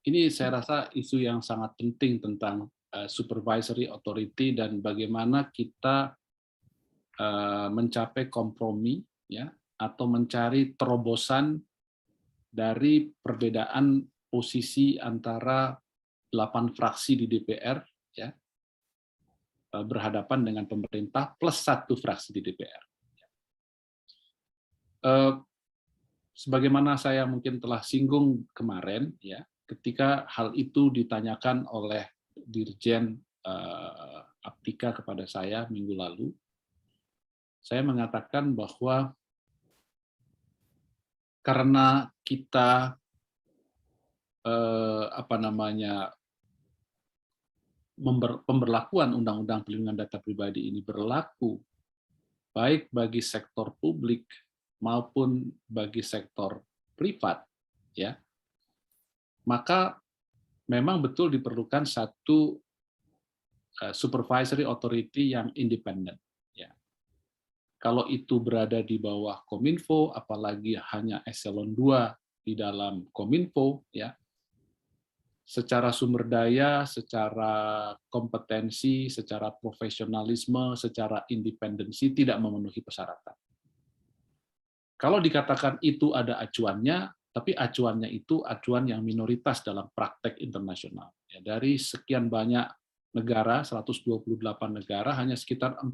ini saya rasa isu yang sangat penting tentang supervisory authority dan bagaimana kita mencapai kompromi, ya, atau mencari terobosan dari perbedaan posisi antara 8 fraksi di DPR, ya, berhadapan dengan pemerintah plus 1 fraksi di DPR. Sebagaimana saya mungkin telah singgung kemarin, ya, ketika hal itu ditanyakan oleh Dirjen Aptika kepada saya minggu lalu, saya mengatakan bahwa karena kita pemberlakuan Undang-Undang Perlindungan Data Pribadi ini berlaku baik bagi sektor publik maupun bagi sektor privat, ya, maka memang betul diperlukan satu supervisory authority yang independen. Ya. Kalau itu berada di bawah Kominfo, apalagi hanya eselon 2 di dalam Kominfo, ya, secara sumber daya, secara kompetensi, secara profesionalisme, secara independensi tidak memenuhi persyaratan. Kalau dikatakan itu ada acuannya, tapi acuannya itu acuan yang minoritas dalam praktek internasional. Ya, dari sekian banyak negara, 128 negara, hanya sekitar 10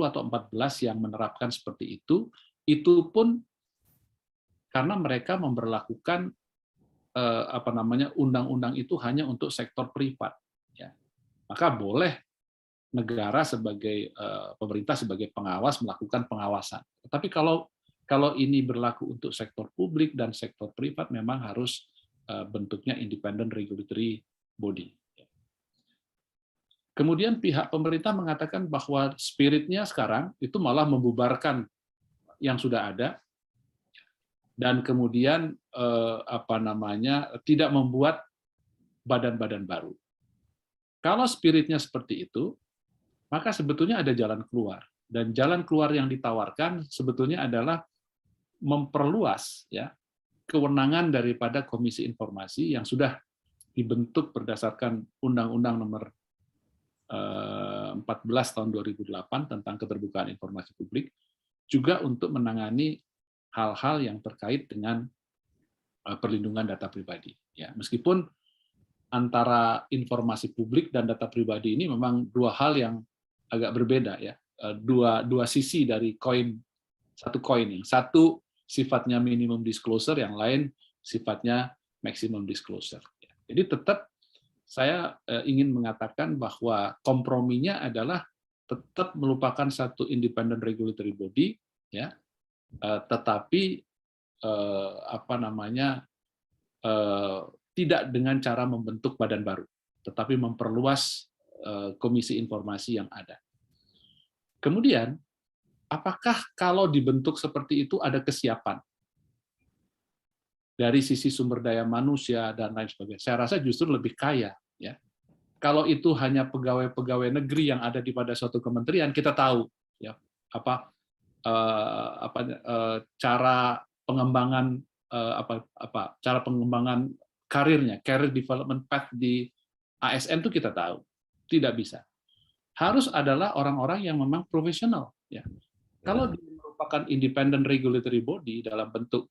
atau 14 yang menerapkan seperti itu pun karena mereka memberlakukan undang-undang itu hanya untuk sektor privat. Ya. Maka boleh negara sebagai pemerintah sebagai pengawas melakukan pengawasan. Tapi kalau ini berlaku untuk sektor publik dan sektor privat, memang harus bentuknya independent regulatory body. Kemudian pihak pemerintah mengatakan bahwa spiritnya sekarang itu malah membubarkan yang sudah ada dan kemudian tidak membuat badan-badan baru. Kalau spiritnya seperti itu, maka sebetulnya ada jalan keluar, dan jalan keluar yang ditawarkan sebetulnya adalah memperluas, ya, kewenangan daripada Komisi Informasi yang sudah dibentuk berdasarkan Undang-Undang Nomor 14 tahun 2008 tentang keterbukaan informasi publik, juga untuk menangani hal-hal yang terkait dengan perlindungan data pribadi. Ya, meskipun antara informasi publik dan data pribadi ini memang dua hal yang agak berbeda, ya, dua sisi dari satu koin. Yang satu sifatnya minimum disclosure, yang lain sifatnya maximum disclosure. Jadi tetap saya ingin mengatakan bahwa komprominya adalah tetap melupakan satu independent regulatory body, ya, tetapi tidak dengan cara membentuk badan baru, tetapi memperluas komisi informasi yang ada. Kemudian, apakah kalau dibentuk seperti itu ada kesiapan dari sisi sumber daya manusia dan lain sebagainya? Saya rasa justru lebih kaya. Ya. Kalau itu hanya pegawai-pegawai negeri yang ada di pada suatu kementerian, kita tahu, ya, cara pengembangan cara pengembangan karirnya, career development path di ASN itu kita tahu tidak bisa. Harus adalah orang-orang yang memang profesional. Ya. Kalau dia merupakan independent regulatory body dalam bentuk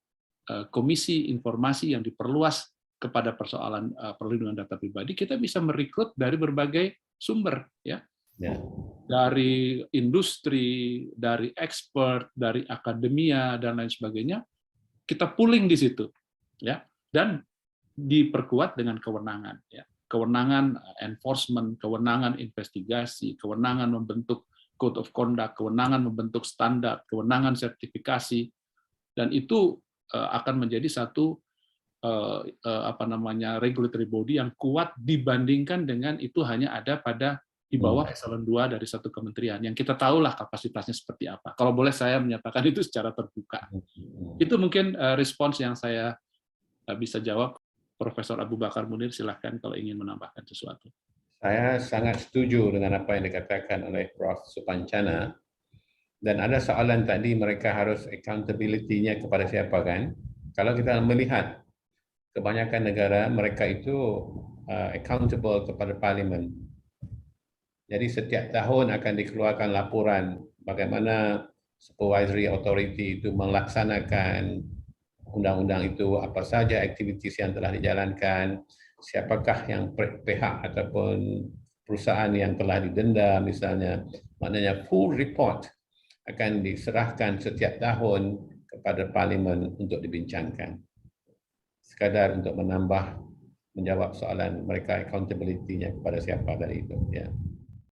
komisi informasi yang diperluas kepada persoalan perlindungan data pribadi, kita bisa merekrut dari berbagai sumber, ya. Dari industri, dari expert, dari akademia dan lain sebagainya, kita pooling di situ, ya, dan diperkuat dengan kewenangan, ya. Kewenangan enforcement, kewenangan investigasi, kewenangan membentuk code of conduct, kewenangan membentuk standar, kewenangan sertifikasi, dan itu akan menjadi satu regulatory body yang kuat dibandingkan dengan itu hanya ada di bawah eselon 2 dari satu kementerian yang kita tahulah kapasitasnya seperti apa. Kalau boleh saya menyatakan itu secara terbuka. Itu mungkin respons yang saya bisa jawab. Profesor Abu Bakar Munir, silahkan kalau ingin menambahkan sesuatu. Saya sangat setuju dengan apa yang dikatakan oleh Prof. Supancana. Dan ada soalan tadi, mereka harus accountability-nya kepada siapa, kan? Kalau kita melihat kebanyakan negara mereka itu accountable kepada parlimen. Jadi setiap tahun akan dikeluarkan laporan bagaimana supervisory authority itu melaksanakan undang-undang itu, apa saja aktivitas yang telah dijalankan, siapakah yang pihak ataupun perusahaan yang telah didenda misalnya. Maknanya full report akan diserahkan setiap tahun kepada parlimen untuk dibincangkan. Sekadar untuk menjawab soalan mereka accountability-nya kepada siapa dari itu. Ya.